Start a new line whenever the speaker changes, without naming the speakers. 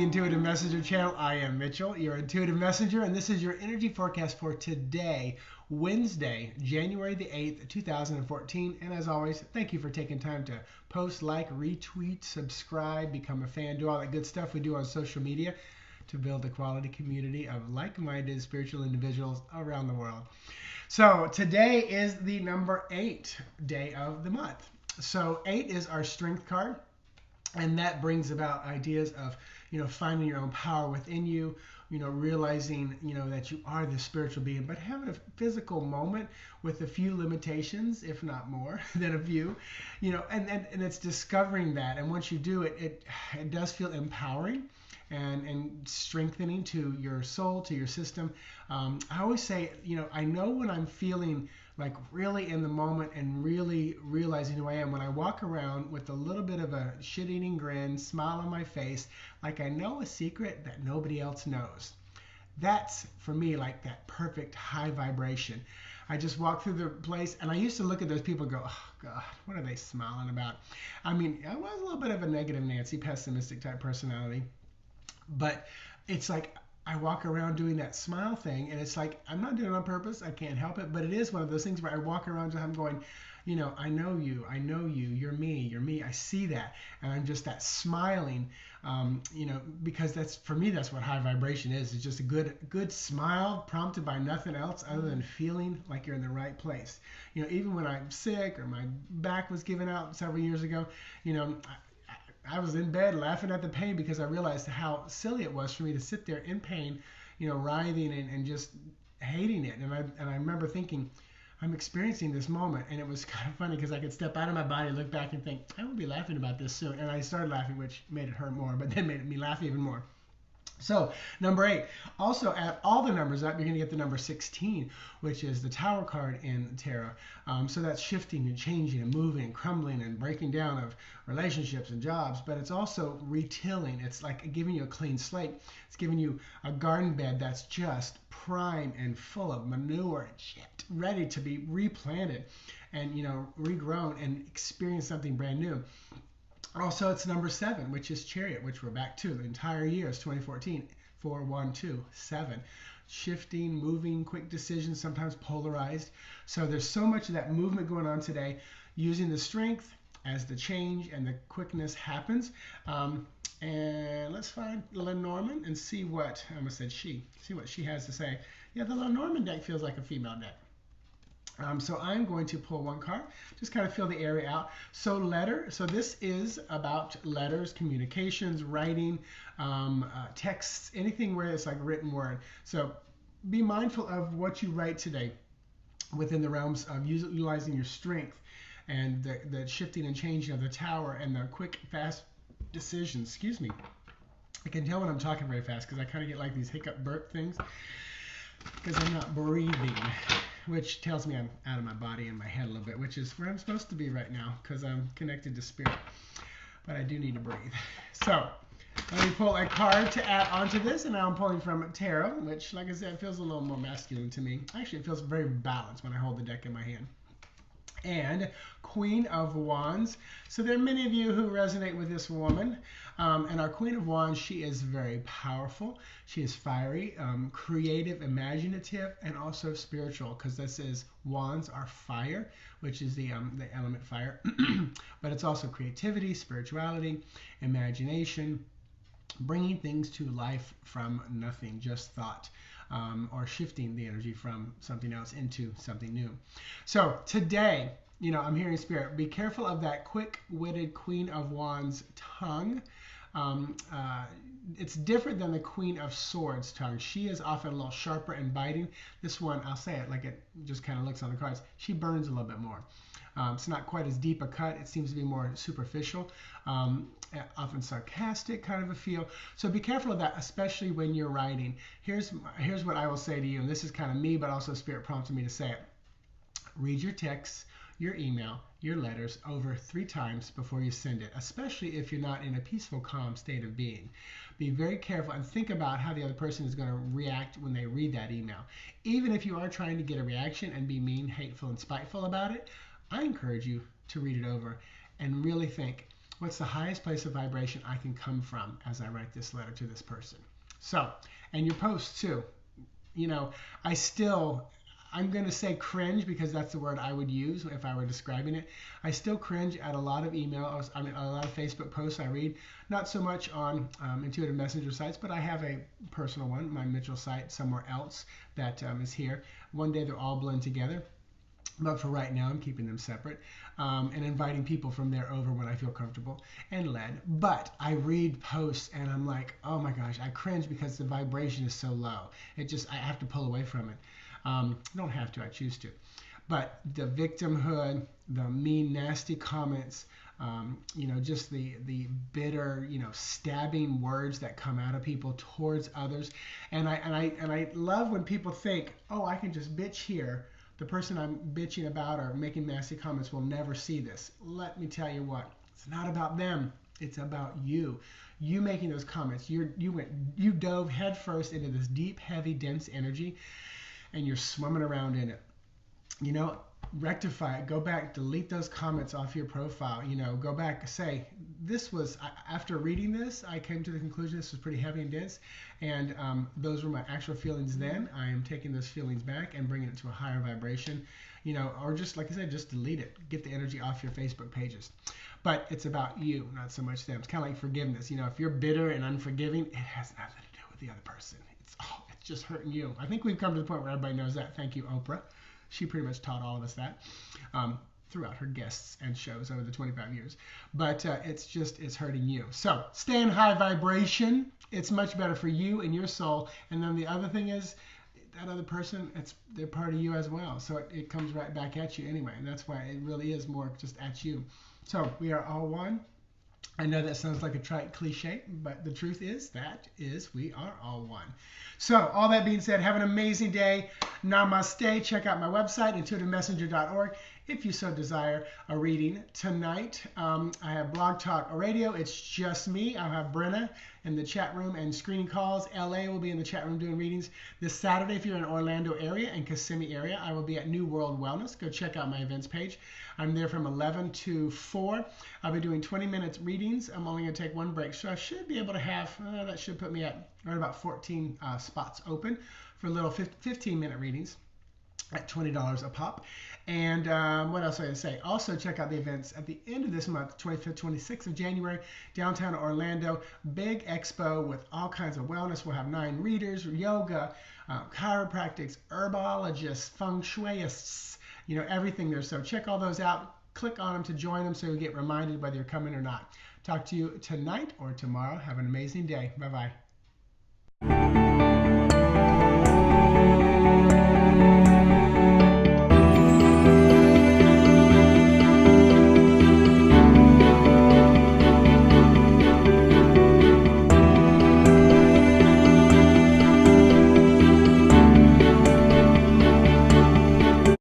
Intuitive Messenger channel. I am Mitchell, your Intuitive Messenger, and this is your energy forecast for today, Wednesday, January the 8th, 2014. And as always, thank you for taking time to post, like, retweet, subscribe, become a fan, do all that good stuff we do on social media to build a quality community of like-minded spiritual individuals around the world. So today is the number 8 day of the month. So 8 is our strength card. And that brings about ideas of, finding your own power within you, realizing, that you are this spiritual being, but having a physical moment with a few limitations, if not more than a few, and it's discovering that. And once you do it, it does feel empowering and strengthening to your soul, to your system. I always say, I know when I'm feeling like really in the moment and really realizing who I am when I walk around with a little bit of a shit-eating grin, smile on my face, like I know a secret that nobody else knows. That's, for me, like that perfect high vibration. I just walk through the place, and I used to look at those people and go, oh, God, what are they smiling about? I mean, I was a little bit of a negative Nancy, pessimistic type personality, but it's like, I walk around doing that smile thing, and it's like, I'm not doing it on purpose. I can't help it, but it is one of those things where I walk around and I'm going, I know you, you're me, I see that. And I'm just that smiling, because that's, for me, that's what high vibration is. It's just a good smile prompted by nothing else other than feeling like you're in the right place. Even when I'm sick or my back was giving out several years ago, I was in bed laughing at the pain because I realized how silly it was for me to sit there in pain, writhing and just hating it. And I remember thinking, I'm experiencing this moment. And it was kind of funny because I could step out of my body, look back and think, I will be laughing about this soon. And I started laughing, which made it hurt more, but then made me laugh even more. So number 8, also add all the numbers up, you're going to get the number 16, which is the Tower card in tarot. So that's shifting and changing and moving and crumbling and breaking down of relationships and jobs, but it's also retilling. It's like giving you a clean slate. It's giving you a garden bed that's just prime and full of manure and shit, ready to be replanted and, regrown and experience something brand new. Also, it's number 7, which is Chariot, which we're back to. The entire year is 2014. 4, 1, 2, 7. Shifting, moving, quick decisions, sometimes polarized. So there's so much of that movement going on today, using the strength as the change and the quickness happens. And let's find Lenormand and see what, I almost said see what she has to say. Yeah, the Lenormand deck feels like a female deck. So I'm going to pull one card, just kind of feel the area out. So this is about letters, communications, writing, texts, anything where it's like written word. So be mindful of what you write today within the realms of utilizing your strength and the shifting and changing of the Tower and the quick, fast decisions. Excuse me. I can tell when I'm talking very fast because I kind of get like these hiccup burp things because I'm not breathing, which tells me I'm out of my body and my head a little bit, which is where I'm supposed to be right now because I'm connected to spirit. But I do need to breathe. So let me pull a card to add onto this, and now I'm pulling from tarot, which, like I said, feels a little more masculine to me. Actually, it feels very balanced when I hold the deck in my hand. And Queen of Wands. So there are many of you who resonate with this woman. And our Queen of Wands, she is very powerful. She is fiery, creative, imaginative, and also spiritual, because this is wands are fire, which is the element fire. But it's also creativity, spirituality, imagination, bringing things to life from nothing, just thought. Or shifting the energy from something else into something new. So today, I'm hearing spirit, be careful of that quick-witted Queen of Wands tongue. It's different than the Queen of Swords tongue. She is often a little sharper and biting. This one, I'll say it like it just kind of looks on the cards, she burns a little bit more. It's not quite as deep a cut. It seems to be more superficial, often sarcastic kind of a feel. So be careful of that, especially when you're writing. Here's what I will say to you, and this is kind of me, but also Spirit prompted me to say it. Read your texts, your email, your letters over 3 times before you send it, especially if you're not in a peaceful, calm state of being. Be very careful and think about how the other person is going to react when they read that email. Even if you are trying to get a reaction and be mean, hateful, and spiteful about it, I encourage you to read it over and really think, what's the highest place of vibration I can come from as I write this letter to this person? So, and your posts too. You know, I'm going to say cringe because that's the word I would use if I were describing it. I still cringe at a lot of emails, a lot of Facebook posts I read. Not so much on Intuitive Messenger sites, but I have a personal one, my Mitchell site somewhere else that is here. One day they'll all blend together. But for right now, I'm keeping them separate and inviting people from there over when I feel comfortable and led. But I read posts and I'm like, oh my gosh, I cringe because the vibration is so low. I have to pull away from it. Don't have to, I choose to. But the victimhood, the mean, nasty comments, just the bitter, stabbing words that come out of people towards others. And I love when people think, oh, I can just bitch here. The person I'm bitching about or making nasty comments will never see this. Let me tell you what, it's not about them. It's about you. You making those comments. You dove headfirst into this deep, heavy, dense energy, and you're swimming around in it. Rectify it. Go back, delete those comments off your profile. Go back, say, after reading this, I came to the conclusion this was pretty heavy and dense, and those were my actual feelings then. I am taking those feelings back and bringing it to a higher vibration, or just, like I said, just delete it. Get the energy off your Facebook pages. But it's about you, not so much them. It's kind of like forgiveness. If you're bitter and unforgiving, it has nothing to do with the other person. It's just hurting you. I think we've come to the point where everybody knows that. Thank you, Oprah. She pretty much taught all of us that throughout her guests and shows over the 25 years. But it's hurting you. So stay in high vibration. It's much better for you and your soul. And then the other thing is, that other person, they're part of you as well. So it comes right back at you anyway. And that's why it really is more just at you. So we are all one. I know that sounds like a trite cliche, but the truth is we are all one. So all that being said, have an amazing day. Namaste. Check out my website, intuitivemessenger.org. If you so desire a reading tonight, I have Blog Talk Radio. It's just me. I'll have Brenna in the chat room and screening calls. LA will be in the chat room doing readings. This Saturday, if you're in Orlando area and Kissimmee area, I will be at New World Wellness. Go check out my events page. I'm there from 11 to 4. I'll be doing 20-minute readings. I'm only going to take one break, so I should be able to have, that should put me at right about 14 spots open for little 15-minute readings at $20 a pop. And what else I going to say? Also, check out the events at the end of this month, 25th, 26th of January, downtown Orlando. Big expo with all kinds of wellness. We'll have 9 readers, yoga, chiropractics, herbologists, feng shuiists, everything there. So check all those out. Click on them to join them so you get reminded whether you're coming or not. Talk to you tonight or tomorrow. Have an amazing day. Bye-bye.